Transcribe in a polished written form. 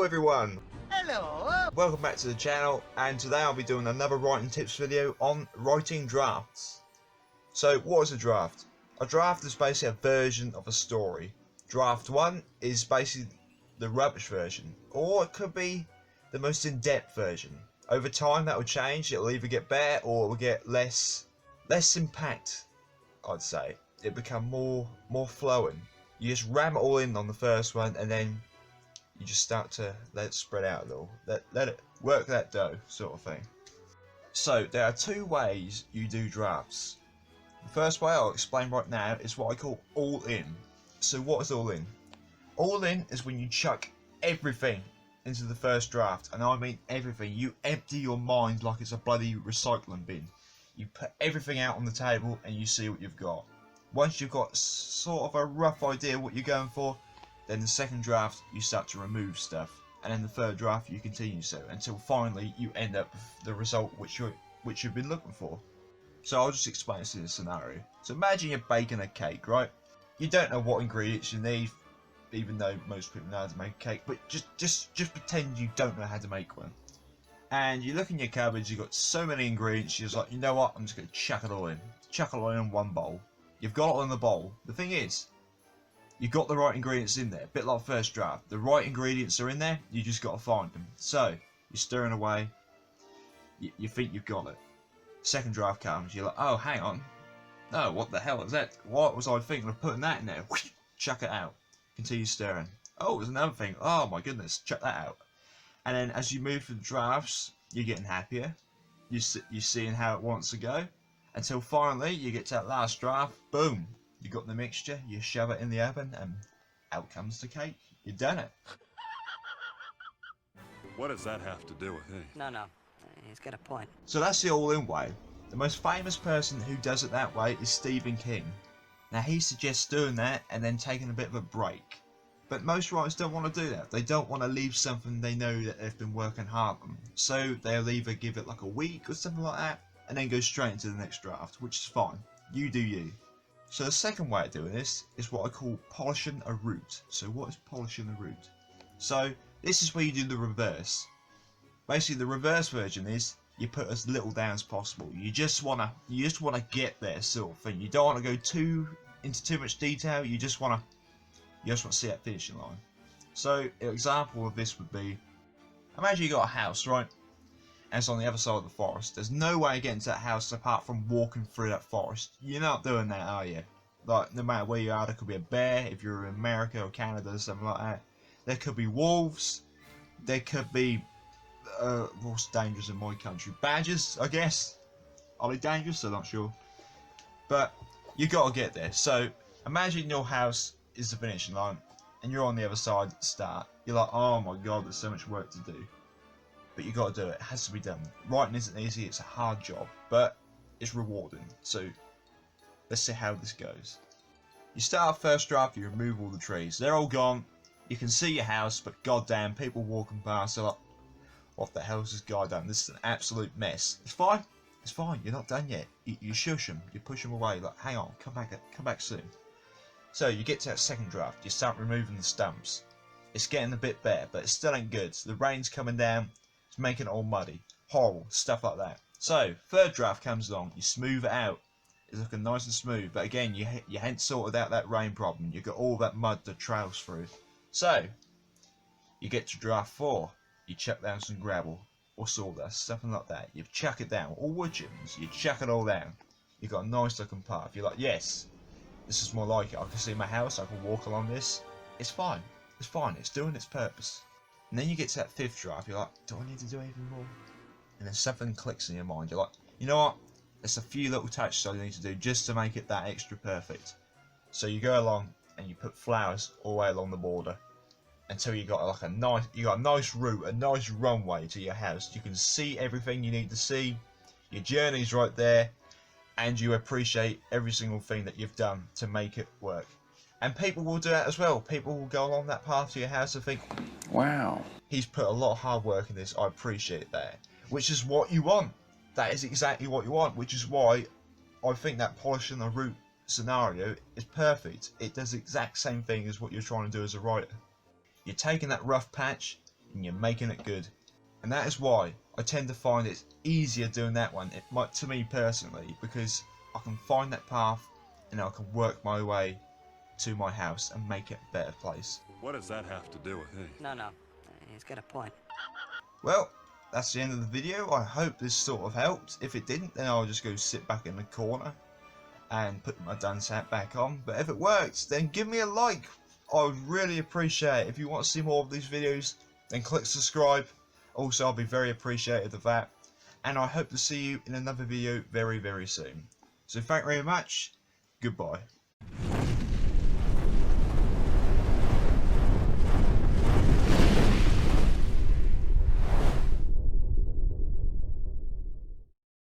Hello everyone! Hello! Welcome back to the channel, and today I'll be doing another writing tips video on writing drafts. So what is a draft? A draft is basically a version of a story. Draft 1 is basically the rubbish version, or it could be the most in-depth version. Over time that will change, it'll either get better or it will get less impact, I'd say. It'll become more flowing. You just ram it all in on the first one, and then you just start to let it spread out a little. Let it work that dough, sort of thing. So there are two ways you do drafts. The first way I'll explain right now is what I call all in. So what is all in? All in is when you chuck everything into the first draft, and I mean everything. You empty your mind like it's a bloody recycling bin. You put everything out on the table and you see what you've got. Once you've got sort of a rough idea what you're going for, then the second draft you start to remove stuff, and then the third draft you continue so until finally you end up with the result which you've been looking for. So I'll just explain this in a scenario. So imagine you're baking a cake, right? You don't know what ingredients you need, even though most people know how to make a cake, but just pretend you don't know how to make one. And you look in your cupboards, you've got so many ingredients, you're just like, you know what, I'm just going to chuck it all in. Chuck it all in one bowl. You've got it all in the bowl. The thing is, you've got the right ingredients in there, a bit like first draft. The right ingredients are in there, you just got to find them. So, you're stirring away, you think you've got it. Second draft comes, you're like, oh, hang on. No, what the hell is that? What was I thinking of putting that in there? Chuck it out. Continue stirring. Oh, there's another thing. Oh my goodness, chuck that out. And then as you move through the drafts, you're getting happier. You're seeing how it wants to go. Until finally, you get to that last draft, boom. You got the mixture, you shove it in the oven, and out comes the cake. You've done it. What does that have to do with anything? No, he's got a point. So that's the all-in way. The most famous person who does it that way is Stephen King. Now he suggests doing that and then taking a bit of a break. But most writers don't want to do that. They don't want to leave something they know that they've been working hard on. So they'll either give it like a week or something like that, and then go straight into the next draft, which is fine. You do you. So the second way of doing this is what I call polishing a root. So what is polishing a root? So this is where you do the reverse. Basically the reverse version is you put as little down as possible. You just wanna get there, sort of thing. You don't want to go into too much detail. You just want to see that finishing line. So an example of this would be, imagine you got a house, right? And it's on the other side of the forest. There's no way of getting to that house apart from walking through that forest. You're not doing that, are you? Like, no matter where you are, there could be a bear if you're in America or Canada or something like that. There could be wolves. There could be, what's dangerous in my country? Badgers, I guess. Are they dangerous? I'm not sure. But you got to get there. So imagine your house is the finishing line and you're on the other side at the start. You're like, oh my god, there's so much work to do. But you got to do it. It has to be done. Writing isn't easy. It's a hard job, but it's rewarding. So let's see how this goes. You start first draft. You remove all the trees. They're all gone. You can see your house, but goddamn, people walking past are like, "What the hell is this guy done? This is an absolute mess." It's fine. It's fine. You're not done yet. You shush them. You push them away. Like, hang on, come back soon. So you get to that second draft. You start removing the stumps. It's getting a bit better, but it still ain't good. So the rain's coming down. It's making it all muddy, horrible, stuff like that. So, third draft comes along, you smooth it out. It's looking nice and smooth, but again, you hadn't sorted out that rain problem. You've got all that mud that trails through. So, you get to draft 4. You chuck down some gravel or sawdust, something like that. You chuck it down, or wood chips. You chuck it all down. You've got a nice looking path. You're like, yes, this is more like it. I can see my house, I can walk along this. It's fine. It's fine. It's doing its purpose. And then you get to that fifth draft, you're like, do I need to do anything more? And then something clicks in your mind, you're like, you know what? There's a few little touches I need to do just to make it that extra perfect. So you go along and you put flowers all the way along the border until you got like a nice route, a nice runway to your house. You can see everything you need to see. Your journey's right there, and you appreciate every single thing that you've done to make it work. And people will do that as well. People will go along that path to your house and think, wow, he's put a lot of hard work in this, I appreciate that. Which is what you want. That is exactly what you want, which is why I think that polishing the root scenario is perfect. It does the exact same thing as what you're trying to do as a writer. You're taking that rough patch, and you're making it good. And that is why I tend to find it's easier doing that one, to me personally, because I can find that path and I can work my way to my house and make it a better place. What does that have to do with me? No. He's got a point. Well, that's the end of the video. I hope this sort of helped. If it didn't, then I'll just go sit back in the corner and put my dance hat back on. But if it worked, then give me a like. I would really appreciate it. If you want to see more of these videos, then click subscribe. Also, I'll be very appreciative of that. And I hope to see you in another video very, very soon. So thank you very much. Goodbye.